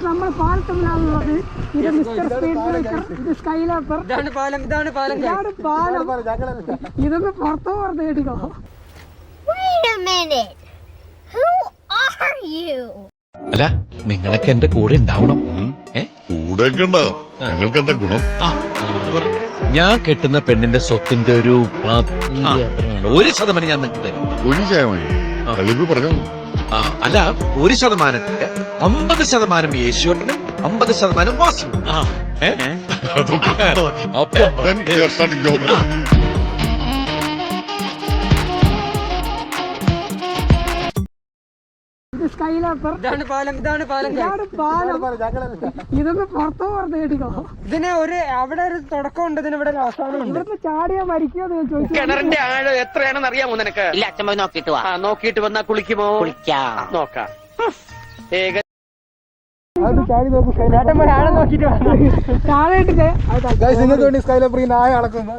നമ്മൾ പാലത്തുമ്പിലാണുള്ളത്. ഇത് mister speed breaker, ഇത് സ്കൈലാപ്പർ, ഇതാണ് പാലം. ഇതൊന്ന് പുറത്തു കേട്ടിക്കോ. അല്ല, നിങ്ങളൊക്കെ എന്റെ കൂടെ ഉണ്ടാവണം. കൂടെയൊക്കെ ഉണ്ടാവും. ഞങ്ങൾക്ക് എന്താ ഗുണം? ഞാൻ കെട്ടുന്ന പെണ്ണിന്റെ സ്വത്തിന്റെ ഒരു 1% ഞാൻ നിങ്ങൾക്ക് തരും. പറഞ്ഞു. അല്ല, 1%. 50% യേശുവിനും 50% വാസു. ഇത് സ്കൈലാപ്പർ, ഇതാണ് പാലം. ഇതൊന്ന് പുറത്തു കേട്ടിക്കോ. ഇതിന് അവിടെ ഒരു തുടക്കമുണ്ട്, ഇതിന് ഇവിടെ ഒരു അവസാനമുണ്ട്. ഇവിടുത്തെ ചാടിയാ മരിക്കുമോ എന്ന് ചോദിച്ചു. കിണറിന്റെ ആഴം എത്രയാണെന്ന് അറിയാമോ നിനക്ക്? ഇല്ല, അച്ഛൻ പോയി നോക്കിട്ട് വാ. നോക്കിട്ട് വന്നാ കുളിക്കുമോ? കുളിക്കാം, നോക്കാം. താഴെ ഇട്ടിട്ട് നിങ്ങൾക്ക് വേണ്ടി സ്കൈലപ്പർ നായ അളക്കുന്നു.